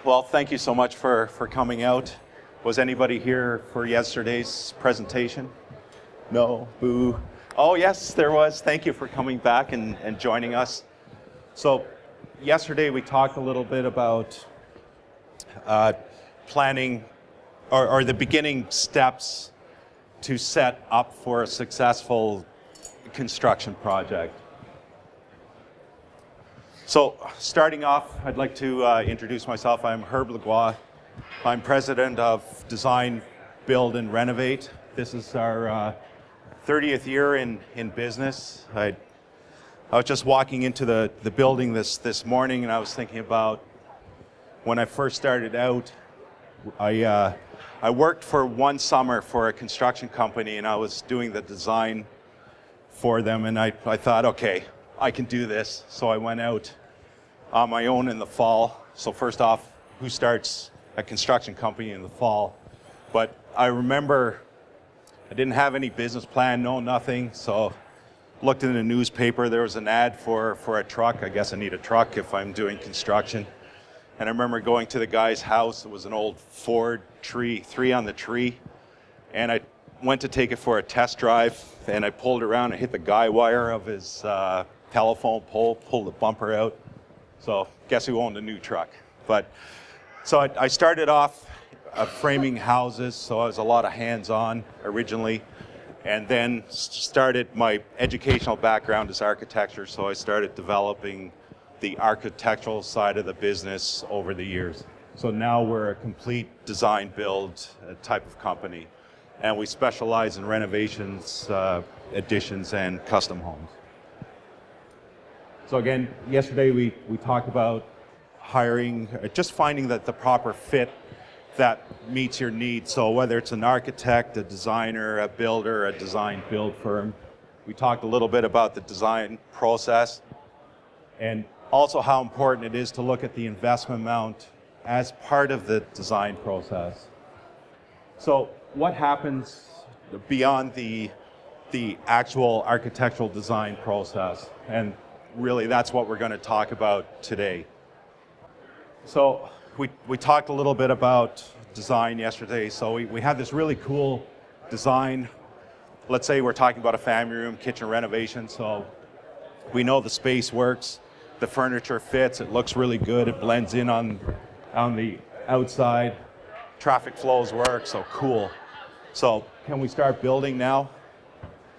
Well, thank you so much for coming out. Was anybody here for yesterday's presentation? No? Boo. Oh, yes, there was. Thank you for coming back and joining us. So, yesterday we talked a little bit about planning or the beginning steps to set up for a successful construction project. So, starting off, I'd like to introduce myself. I'm Herb Lagois. I'm president of Design, Build, and Renovate. This is our 30th year in business. I was just walking into the building this morning, and I was thinking about when I first started out. I worked for one summer for a construction company, and I was doing the design for them, and I thought, okay, I can do this. So I went out on my own in the fall. So first off, who starts a construction company in the fall? But I remember I didn't have any business plan, nothing. So looked in the newspaper, there was an ad for a truck. I guess I need a truck if I'm doing construction. And I remember going to the guy's house. It was an old Ford tree, 3 on the tree. And I went to take it for a test drive, and I pulled around and hit the guy wire of his telephone pole, pulled the bumper out. So guess who owned a new truck? But so I started off framing houses, so I was a lot of hands-on originally, and then started my educational background is architecture, so I started developing the architectural side of the business over the years. So now we're a complete design build type of company, and we specialize in renovations, additions, and custom homes. So again, yesterday we talked about hiring, just finding that the proper fit that meets your needs. So whether it's an architect, a designer, a builder, a design build firm. We talked a little bit about the design process and also how important it is to look at the investment amount as part of the design process. So what happens beyond the actual architectural design process? And really that's what we're going to talk about today. So we talked a little bit about design yesterday. So we had this really cool design. Let's say we're talking about a family room, kitchen renovation. So we know the space works, the furniture fits, it looks really good, it blends in on the outside, traffic flows work, so cool. So can we start building now?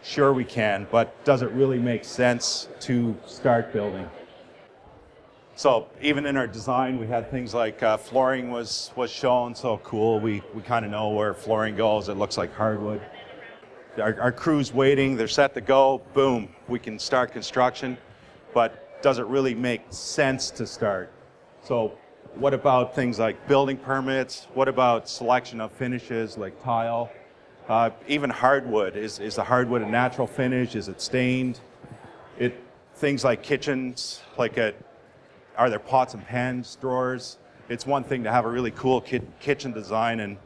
Sure we can, but does it really make sense to start building? So even in our design, we had things like flooring was shown, so cool. We kind of know where flooring goes. It looks like hardwood. Our crew's waiting, they're set to go, boom, we can start construction, but does it really make sense to start? So what about things like building permits? What about selection of finishes like tile? Even hardwood, is the hardwood a natural finish? Is it stained? Things like kitchens, are there pots and pans, drawers? It's one thing to have a really cool kitchen design, and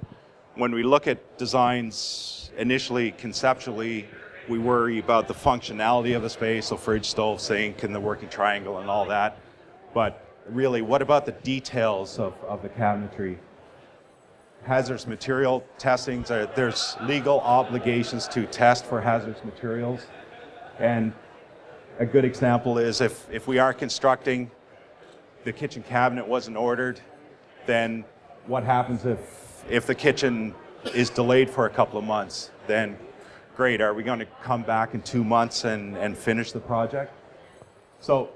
when we look at designs initially, conceptually, we worry about the functionality of the space, so fridge, stove, sink, and the working triangle and all that. But really, what about the details of the cabinetry? Hazardous material testing, there's legal obligations to test for hazardous materials. And a good example is if we are constructing, the kitchen cabinet wasn't ordered, then what happens if the kitchen is delayed for a couple of months? Then great, are we going to come back in 2 months and finish the project? So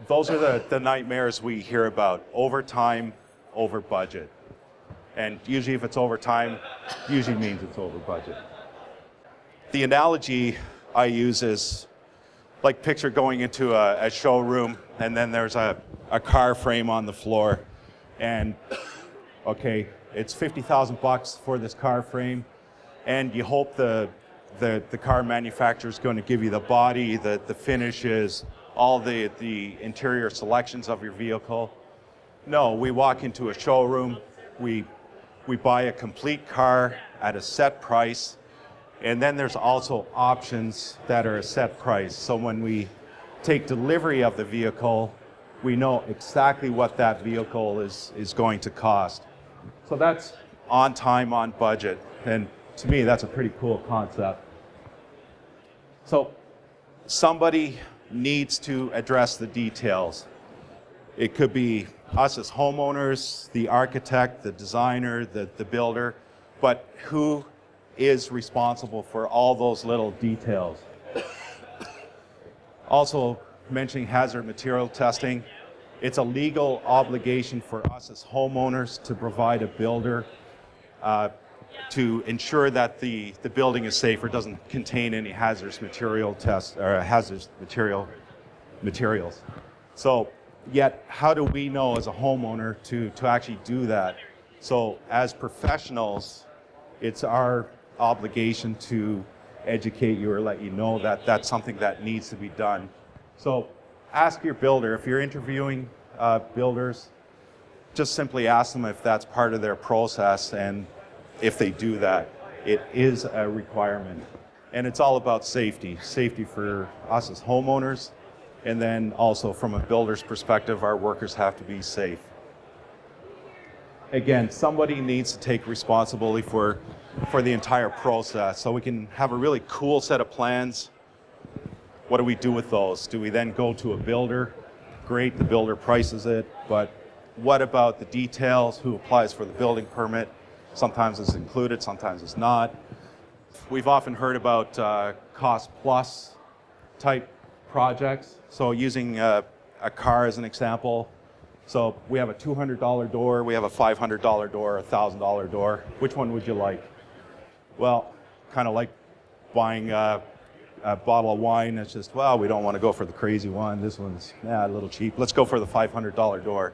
those are the nightmares we hear about, overtime, over budget. And usually if it's overtime, usually means it's over budget. The analogy I use is like picture going into a showroom and then there's a car frame on the floor and okay, it's $50,000 for this car frame and you hope the car manufacturer is going to give you the body, the finishes, all the interior selections of your vehicle. No, we walk into a showroom, we buy a complete car at a set price, and then there's also options that are a set price. So when we take delivery of the vehicle, we know exactly what that vehicle is going to cost. So that's on time, on budget. And to me, that's a pretty cool concept. So somebody needs to address the details. It could be us as homeowners, the architect, the designer, the builder, but who is responsible for all those little details? Also, mentioning hazard material testing, it's a legal obligation for us as homeowners to provide a builder to ensure that the building is safe or doesn't contain any hazardous material tests or hazardous materials. So, yet how do we know as a homeowner to actually do that? So, as professionals, it's our obligation to educate you or let you know that that's something that needs to be done. So ask your builder. If you're interviewing builders, just simply ask them if that's part of their process, and if they do that, it is a requirement. And it's all about safety. Safety for us as homeowners, and then also from a builder's perspective, our workers have to be safe. Again, somebody needs to take responsibility for the entire process, so we can have a really cool set of plans. What do we do with those? Do we then go to a builder? Great, the builder prices it, but what about the details? Who applies for the building permit? Sometimes it's included, sometimes it's not. We've often heard about cost plus type projects. So using a car as an example, so we have a $200 door, we have a $500 door, a $1,000 door. Which one would you like? Well, kind of like buying a bottle of wine. It's just, well, we don't want to go for the crazy one. This one's a little cheap. Let's go for the $500 door.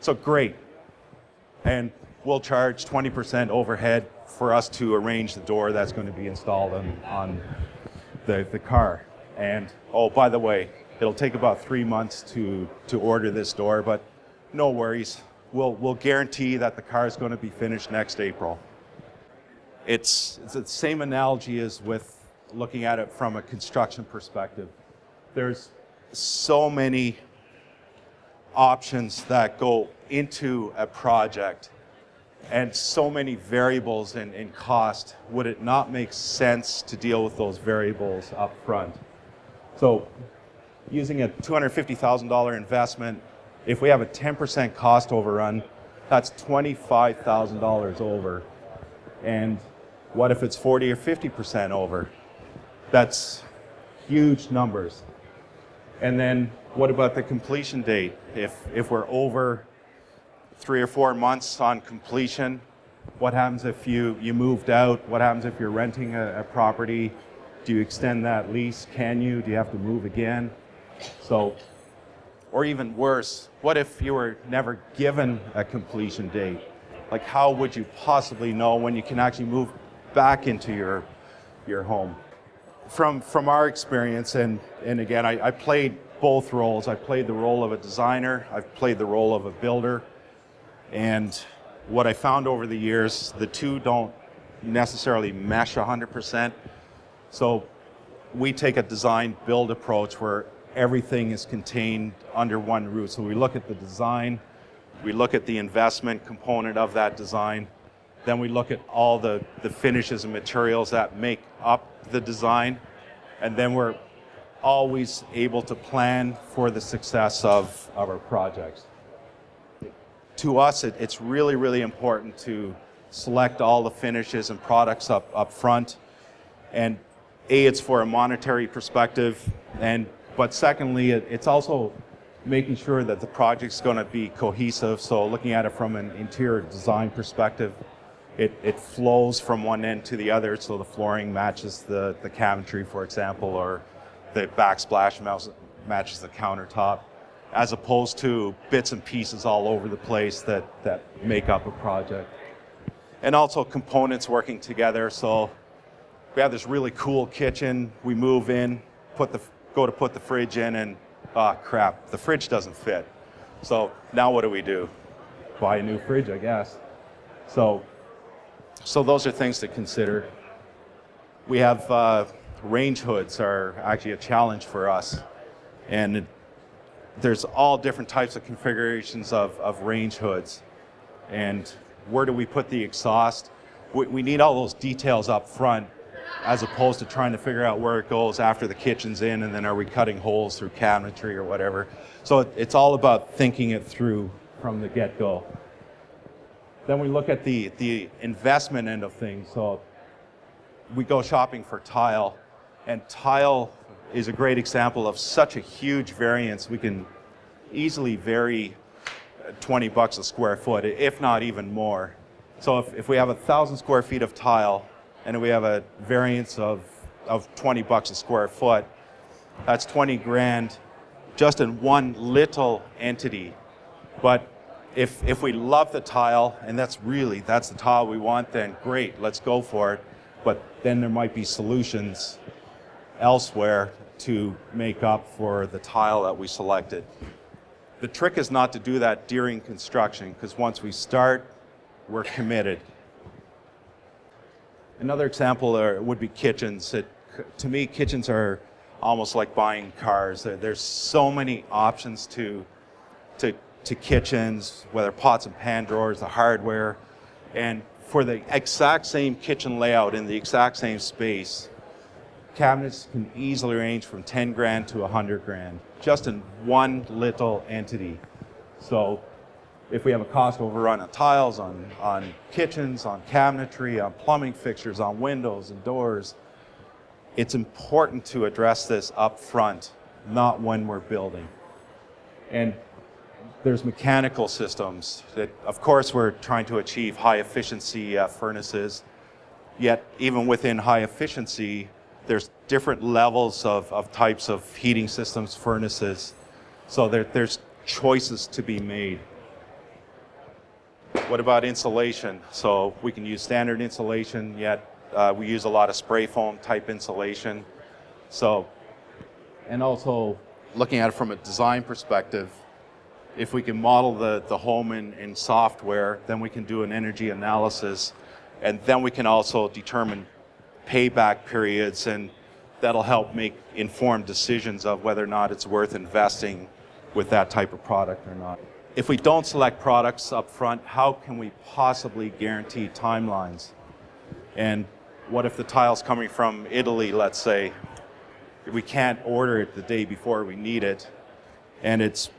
So great. And we'll charge 20% overhead for us to arrange the door that's going to be installed on the car. And, oh, by the way, it'll take about 3 months to order this door, but no worries. We'll guarantee that the car is going to be finished next April. It's the same analogy as with looking at it from a construction perspective. There's so many options that go into a project and so many variables in cost. Would it not make sense to deal with those variables up front? So using a $250,000 investment, if we have a 10% cost overrun, that's $25,000 over. And what if it's 40 or 50% over? That's huge numbers. And then what about the completion date? If we're over 3 or 4 months on completion, what happens if you moved out? What happens if you're renting a property? Do you extend that lease? Can you? Do you have to move again? So, or even worse, what if you were never given a completion date? Like, how would you possibly know when you can actually move back into your home? From our experience, and again, I played both roles. I played the role of a designer, I've played the role of a builder, and what I found over the years, the two don't necessarily mesh 100%. So we take a design-build approach where everything is contained under one roof. So we look at the design, we look at the investment component of that design, then we look at all the finishes and materials that make up the design, and then we're always able to plan for the success of our projects. To us, it's really, really important to select all the finishes and products up front. And it's for a monetary perspective, but secondly, it's also making sure that the project's going to be cohesive. So looking at it from an interior design perspective, it flows from one end to the other, so the flooring matches the cabinetry, for example, or the backsplash matches the countertop, as opposed to bits and pieces all over the place that make up a project. And also components working together. So we have this really cool kitchen. We move in, go to put the fridge in, and crap, the fridge doesn't fit. So now what do? Buy a new fridge, I guess. So those are things to consider. We have range hoods are actually a challenge for us. And there's all different types of configurations of range hoods. And where do we put the exhaust? We need all those details up front, as opposed to trying to figure out where it goes after the kitchen's in, and then are we cutting holes through cabinetry or whatever. So it's all about thinking it through from the get-go. Then we look at the investment end of things. So we go shopping for tile, and tile is a great example of such a huge variance. We can easily vary $20 a square foot, if not even more. So if we have 1,000 square feet of tile and we have a variance of $20 a square foot, that's 20 grand just in one little entity. But if we love the tile and that's the tile we want, then great, let's go for it. But then there might be solutions elsewhere to make up for the tile that we selected. The trick is not to do that during construction, because once we start, we're committed. Another example would be kitchens. To me, kitchens are almost like buying cars. There's so many options to kitchens, whether pots and pan drawers, the hardware. And for the exact same kitchen layout in the exact same space, cabinets can easily range from 10 grand to 100 grand, just in one little entity. So if we have a cost overrun on tiles, on kitchens, on cabinetry, on plumbing fixtures, on windows and doors, it's important to address this up front, not when we're building. And there's mechanical systems that, of course, we're trying to achieve high efficiency furnaces, yet even within high efficiency, there's different levels of types of heating systems, furnaces. So there's choices to be made. What about insulation? So we can use standard insulation, yet we use a lot of spray foam type insulation. So, and also looking at it from a design perspective, if we can model the home in software, then we can do an energy analysis, and then we can also determine payback periods, and that'll help make informed decisions of whether or not it's worth investing with that type of product or not. If we don't select products up front, how can we possibly guarantee timelines? And what if the tile's coming from Italy, let's say? We can't order it the day before we need it. And it's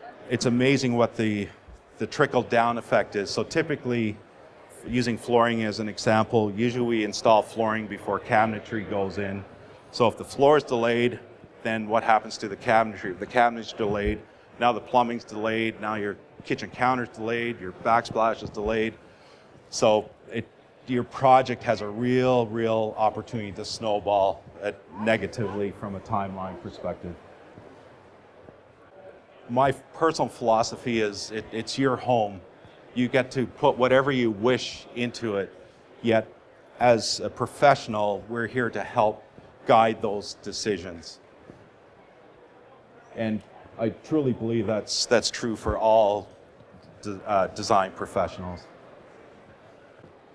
amazing what the trickle-down effect is. So typically, using flooring as an example, usually we install flooring before cabinetry goes in. So if the floor is delayed, then what happens to the cabinetry? If the cabinet's delayed, now the plumbing's delayed, now your kitchen counter's delayed, your backsplash is delayed. So your project has a real opportunity to snowball negatively from a timeline perspective. My personal philosophy is it's your home. You get to put whatever you wish into it, yet as a professional, we're here to help guide those decisions. And I truly believe that's true for all design professionals.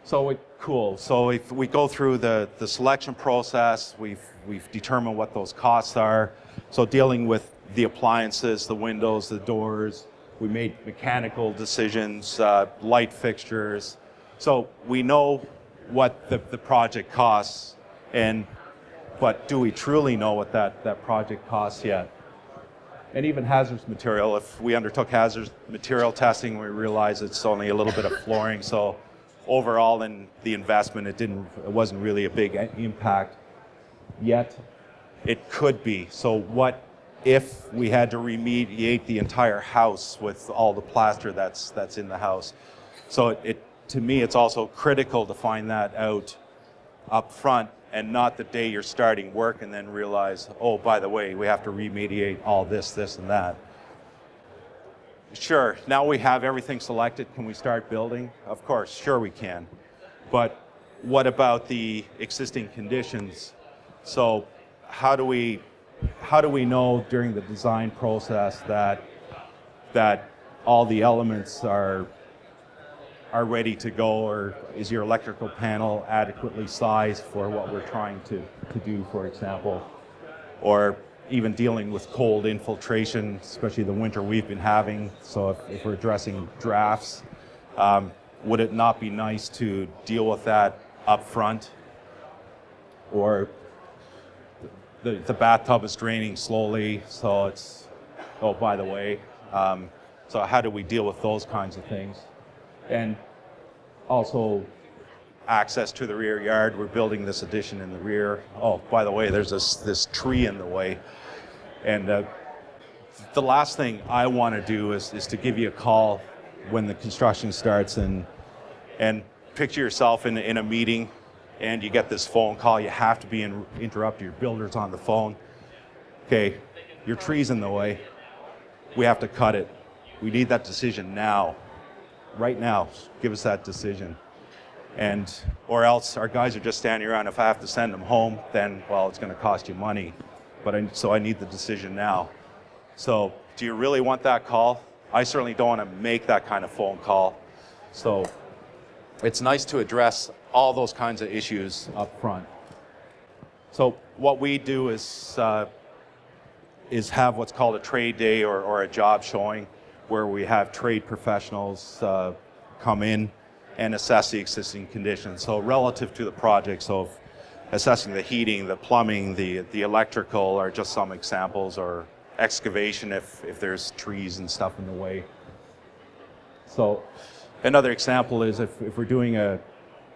So cool. So if we go through the selection process, we've determined what those costs are. So dealing with the appliances, the windows, the doors, we made mechanical decisions, light fixtures. So we know what the project costs, but do we truly know what that project costs yet? And even hazardous material, if we undertook hazardous material testing, we realized it's only a little bit of flooring. So overall in the investment, it wasn't really a big impact, yet it could be. So what if we had to remediate the entire house with all the plaster that's in the house? So to me, it's also critical to find that out up front, and not the day you're starting work and then realize, oh, by the way, we have to remediate all this, and that. Sure, now we have everything selected, can we start building? Of course, sure we can. But what about the existing conditions? So how do we know during the design process that all the elements are ready to go, or is your electrical panel adequately sized for what we're trying to do, for example? Or even dealing with cold infiltration, especially the winter we've been having. So if we're addressing drafts, would it not be nice to deal with that up front? Or the bathtub is draining slowly, so it's, oh, by the way. So how do we deal with those kinds of things? And also access to the rear yard. We're building this addition in the rear. Oh, by the way, there's this tree in the way. And the last thing I want to do is to give you a call when the construction starts and picture yourself in a meeting and you get this phone call. You have to be interrupted. Your builder's on the phone. Okay, your tree's in the way. We have to cut it. We need that decision now. Right now, give us that decision. Or else our guys are just standing around. If I have to send them home, then, well, it's going to cost you money. So I need the decision now. So do you really want that call? I certainly don't want to make that kind of phone call. So it's nice to address all those kinds of issues up front. So what we do is have what's called a trade day or a job showing, where we have trade professionals come in and assess the existing conditions. So relative to the project, so assessing the heating, the plumbing, the electrical are just some examples, or excavation if there's trees and stuff in the way. So another example is if we're doing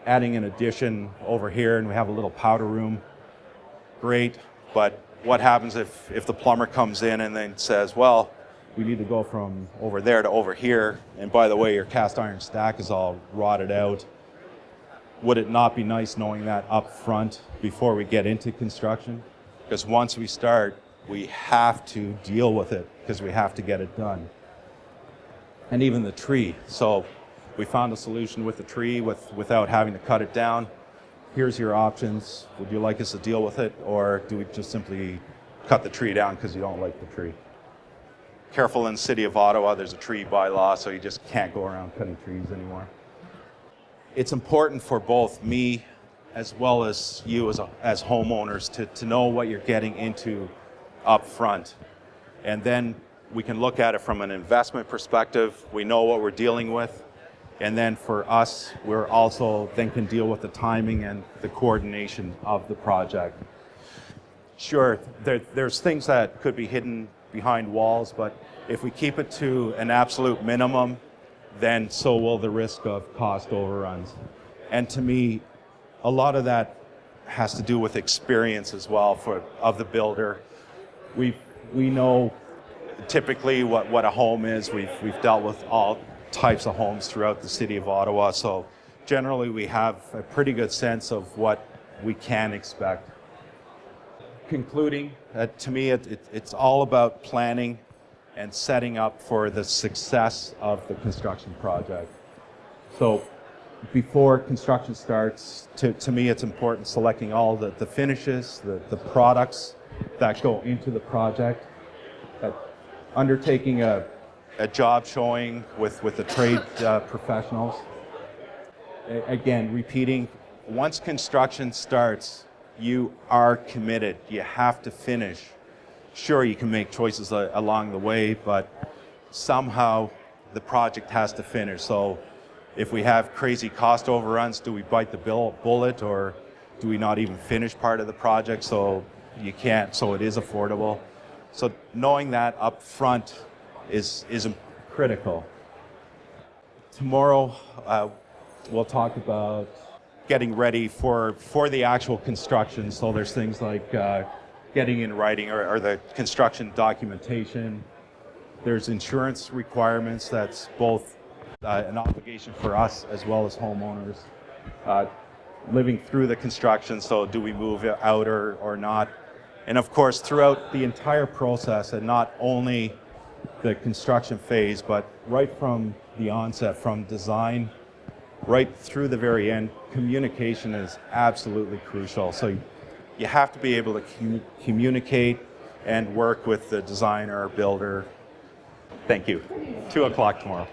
adding an addition over here and we have a little powder room, great, but what happens if the plumber comes in and then says, well, we need to go from over there to over here, and by the way, your cast iron stack is all rotted out. Would it not be nice knowing that up front before we get into construction? Because once we start, we have to deal with it because we have to get it done. And even the tree. So we found a solution with the tree without having to cut it down. Here's your options. Would you like us to deal with it, or do we just simply cut the tree down because you don't like the tree? Careful, in the city of Ottawa, there's a tree bylaw, so you just can't go around cutting trees anymore. It's important for both me as well as you as homeowners to know what you're getting into up front. And then we can look at it from an investment perspective. We know what we're dealing with. And then for us, we're also then can deal with the timing and the coordination of the project. Sure, there's things that could be hidden behind walls, but if we keep it to an absolute minimum, then so will the risk of cost overruns. And to me, a lot of that has to do with experience as well of the builder. We know typically what a home is. We've dealt with all types of homes throughout the city of Ottawa, so generally we have a pretty good sense of what we can expect. Concluding, to me, it's all about planning and setting up for the success of the construction project. So before construction starts, to me it's important selecting all the finishes, the products that go into the project, undertaking a job showing with the trade professionals. Again, repeating, once construction starts, you are committed. You have to finish. Sure, you can make choices along the way, but somehow the project has to finish. So if we have crazy cost overruns, do we bite the bullet, or do we not even finish part of the project so you can't, so it is affordable? So knowing that up front is critical. Tomorrow we'll talk about getting ready for the actual construction. So there's things like getting in writing or the construction documentation. There's insurance requirements. That's both an obligation for us as well as homeowners. Living through the construction, so do we move out or not? And of course, throughout the entire process, and not only the construction phase, but right from the onset, from design right through the very end, communication is absolutely crucial. So you have to be able to communicate and work with the designer or builder. Thank you. 2 o'clock tomorrow.